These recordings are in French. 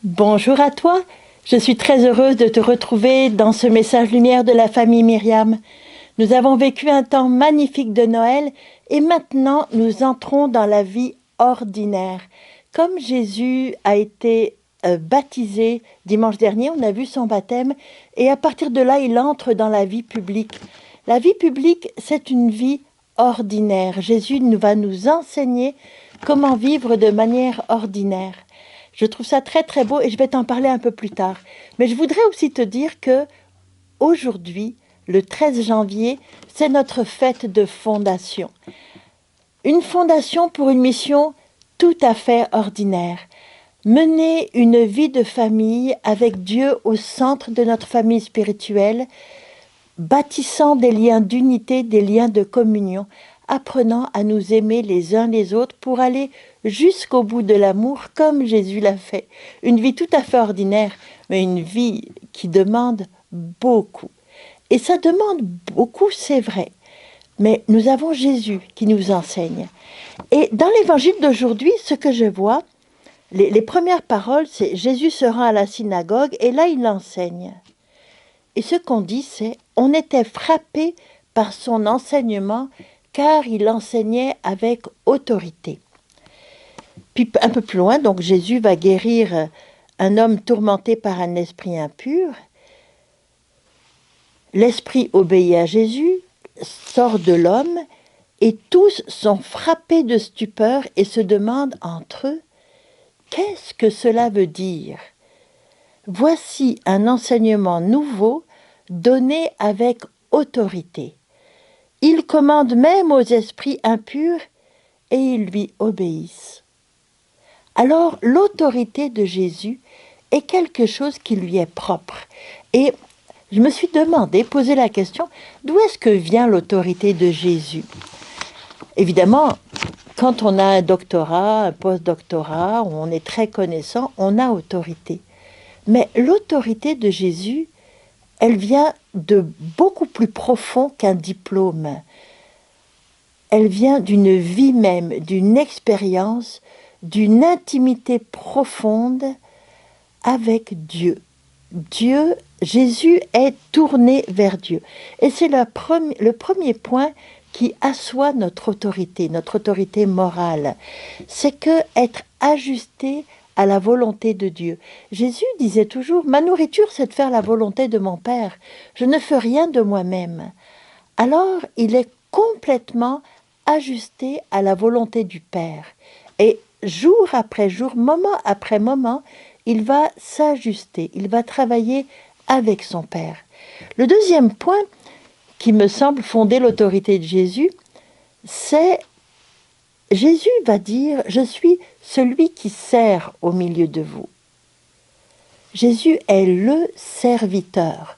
Bonjour à toi, je suis très heureuse de te retrouver dans ce message lumière de la famille Myriam. Nous avons vécu un temps magnifique de Noël et maintenant nous entrons dans la vie ordinaire. Comme Jésus a été baptisé dimanche dernier, on a vu son baptême et à partir de là il entre dans la vie publique. La vie publique, c'est une vie ordinaire. Jésus va nous enseigner comment vivre de manière ordinaire. Je trouve ça très très beau et je vais t'en parler un peu plus tard. Mais je voudrais aussi te dire que aujourd'hui, le 13 janvier, c'est notre fête de fondation. Une fondation pour une mission tout à fait ordinaire. Mener une vie de famille avec Dieu au centre de notre famille spirituelle, bâtissant des liens d'unité, des liens de communion, apprenant à nous aimer les uns les autres pour aller jusqu'au bout de l'amour comme Jésus l'a fait. Une vie tout à fait ordinaire, mais une vie qui demande beaucoup. Et ça demande beaucoup, c'est vrai. Mais nous avons Jésus qui nous enseigne. Et dans l'évangile d'aujourd'hui, ce que je vois, les premières paroles, c'est Jésus se rend à la synagogue et là il enseigne. Et ce qu'on dit, c'est on était frappé par son enseignement car il enseignait avec autorité. Puis un peu plus loin, donc Jésus va guérir un homme tourmenté par un esprit impur. L'esprit obéit à Jésus, sort de l'homme, et tous sont frappés de stupeur et se demandent entre eux « Qu'est-ce que cela veut dire ?» Voici un enseignement nouveau donné avec autorité. Il commande même aux esprits impurs et ils lui obéissent. Alors l'autorité de Jésus est quelque chose qui lui est propre. Et je me suis posé la question, d'où est-ce que vient l'autorité de Jésus ? Évidemment, quand on a un doctorat, un post-doctorat, où on est très connaissant, on a autorité. Mais l'autorité de Jésus, elle vient de beaucoup plus profond qu'un diplôme. Elle vient d'une vie même, d'une expérience, d'une intimité profonde avec Dieu. Jésus est tourné vers Dieu. Et c'est le premier point qui assoit notre autorité morale. C'est que être ajusté à la volonté de Dieu. Jésus disait toujours, ma nourriture, c'est de faire la volonté de mon Père. Je ne fais rien de moi-même. Alors, il est complètement ajusté à la volonté du Père. Et jour après jour, moment après moment, il va s'ajuster, il va travailler avec son Père. Le deuxième point qui me semble fonder l'autorité de Jésus, c'est Jésus va dire « Je suis celui qui sert au milieu de vous ». Jésus est le serviteur,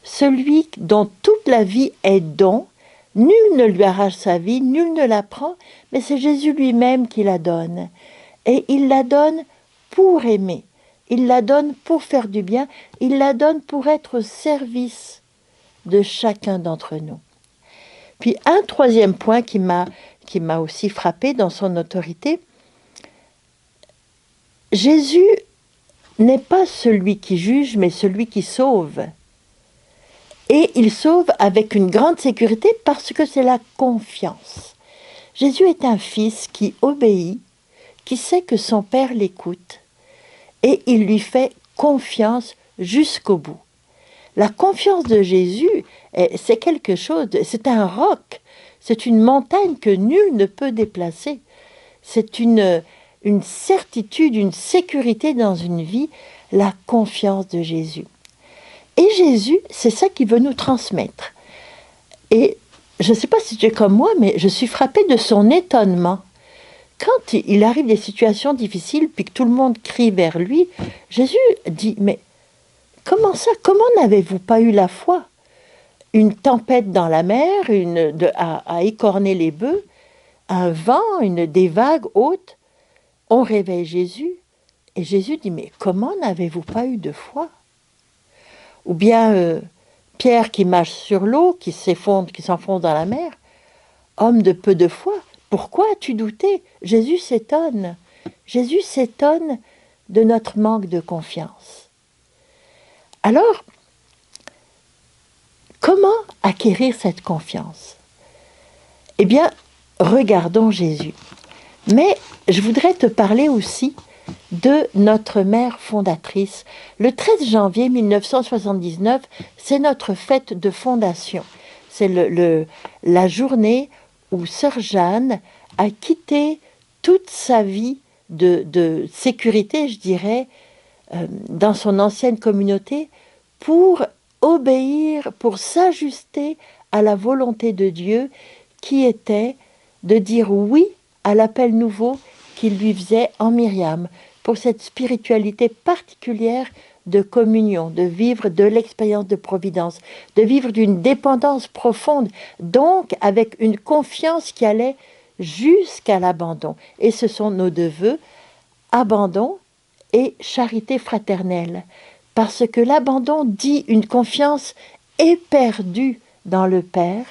celui dont toute la vie est don. Nul ne lui arrache sa vie, nul ne la prend, mais c'est Jésus lui-même qui la donne. Et il la donne pour aimer, il la donne pour faire du bien, il la donne pour être au service de chacun d'entre nous. Puis un troisième point qui m'a aussi frappé dans son autorité, Jésus n'est pas celui qui juge, mais celui qui sauve. Et il sauve avec une grande sécurité parce que c'est la confiance. Jésus est un fils qui obéit, qui sait que son Père l'écoute, et il lui fait confiance jusqu'au bout. La confiance de Jésus, c'est quelque chose, c'est un roc, c'est une montagne que nul ne peut déplacer. C'est une certitude, une sécurité dans une vie, la confiance de Jésus. Et Jésus, c'est ça qu'il veut nous transmettre. Et je ne sais pas si tu es comme moi, mais je suis frappée de son étonnement. Quand il arrive des situations difficiles, puis que tout le monde crie vers lui, Jésus dit, mais comment ça? Comment n'avez-vous pas eu la foi? Une tempête dans la mer, à écorner les bœufs, un vent, des vagues hautes. On réveille Jésus, et Jésus dit, mais comment n'avez-vous pas eu de foi? Ou bien Pierre qui marche sur l'eau, qui s'enfonce dans la mer. Homme de peu de foi, pourquoi as-tu douté? Jésus s'étonne. Jésus s'étonne de notre manque de confiance. Alors, comment acquérir cette confiance? Eh bien, regardons Jésus. Mais je voudrais te parler aussi de notre mère fondatrice. Le 13 janvier 1979, c'est notre fête de fondation. C'est la journée où Sœur Jeanne a quitté toute sa vie de sécurité, je dirais, dans son ancienne communauté, pour obéir, pour s'ajuster à la volonté de Dieu, qui était de dire oui à l'appel nouveau qu'il lui faisait en Myriam, pour cette spiritualité particulière de communion, de vivre de l'expérience de providence, de vivre d'une dépendance profonde, donc avec une confiance qui allait jusqu'à l'abandon. Et ce sont nos deux vœux, abandon et charité fraternelle, parce que l'abandon dit une confiance éperdue dans le Père,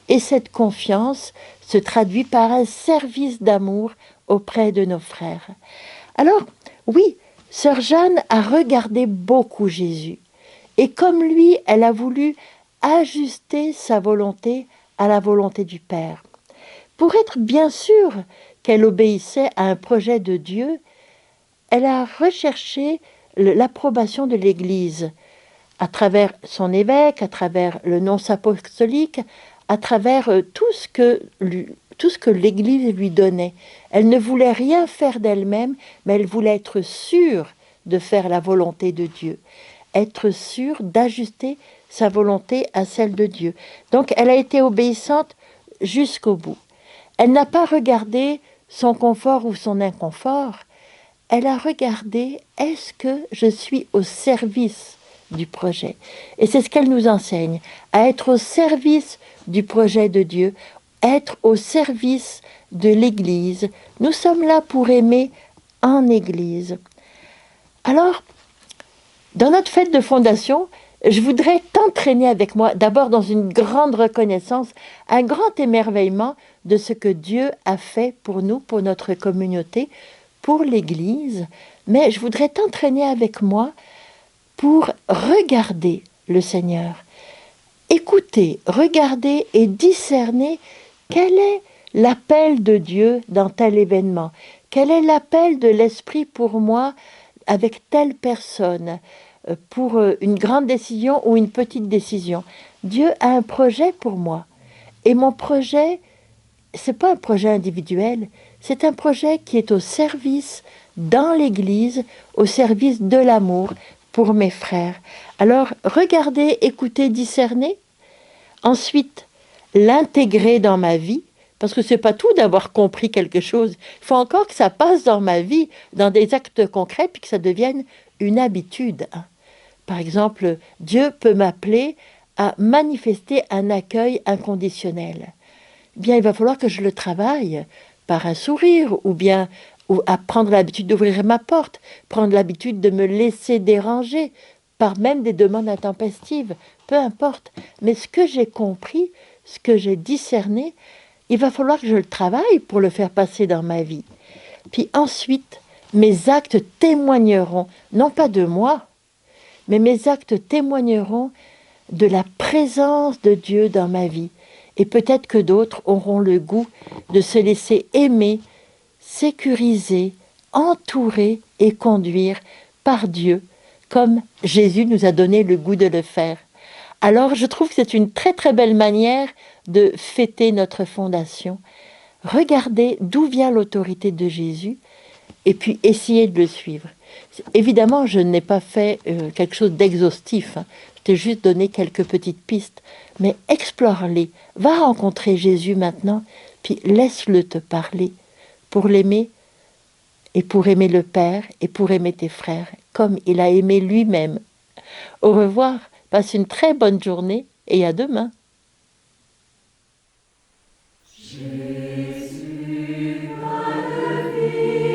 et cette confiance se traduit par un service d'amour auprès de nos frères. Alors, oui, Sœur Jeanne a regardé beaucoup Jésus, et comme lui, elle a voulu ajuster sa volonté à la volonté du Père. Pour être bien sûre qu'elle obéissait à un projet de Dieu, elle a recherché l'approbation de l'Église à travers son évêque, à travers le nonce apostolique, à travers tout ce que l'Église lui donnait. Elle ne voulait rien faire d'elle-même, mais elle voulait être sûre de faire la volonté de Dieu, être sûre d'ajuster sa volonté à celle de Dieu. Donc elle a été obéissante jusqu'au bout. Elle n'a pas regardé son confort ou son inconfort, elle a regardé, est-ce que je suis au service du projet? Et c'est ce qu'elle nous enseigne, à être au service du projet de Dieu, être au service de l'Église. Nous sommes là pour aimer en Église. Alors, dans notre fête de fondation, je voudrais t'entraîner avec moi, d'abord dans une grande reconnaissance, un grand émerveillement de ce que Dieu a fait pour nous, pour notre communauté, pour l'Église, mais je voudrais t'entraîner avec moi pour regarder le Seigneur, écouter, regarder et discerner quel est l'appel de Dieu dans tel événement, quel est l'appel de l'Esprit pour moi avec telle personne, pour une grande décision ou une petite décision. Dieu a un projet pour moi, et mon projet, c'est pas un projet individuel, c'est un projet qui est au service dans l'Église, au service de l'amour pour mes frères. Alors, regardez, écoutez, discernez. Ensuite, l'intégrer dans ma vie, parce que c'est pas tout d'avoir compris quelque chose. Il faut encore que ça passe dans ma vie, dans des actes concrets, puis que ça devienne une habitude. Par exemple, Dieu peut m'appeler à manifester un accueil inconditionnel. Bien, il va falloir que je le travaille par un sourire ou à prendre l'habitude d'ouvrir ma porte, prendre l'habitude de me laisser déranger par même des demandes intempestives, peu importe. Mais ce que j'ai compris, ce que j'ai discerné, il va falloir que je le travaille pour le faire passer dans ma vie. Puis ensuite, mes actes témoigneront, non pas de moi, mais mes actes témoigneront de la présence de Dieu dans ma vie. Et peut-être que d'autres auront le goût de se laisser aimer, sécuriser, entourer et conduire par Dieu, comme Jésus nous a donné le goût de le faire. Alors je trouve que c'est une très très belle manière de fêter notre fondation. Regardez d'où vient l'autorité de Jésus et puis essayer de le suivre. Évidemment, je n'ai pas fait quelque chose d'exhaustif, je t'ai juste donné quelques petites pistes, mais explore-les, va rencontrer Jésus maintenant, puis laisse-le te parler pour l'aimer et pour aimer le Père et pour aimer tes frères, comme il a aimé lui-même. Au revoir, passe une très bonne journée et à demain. Jésus, pas de vie.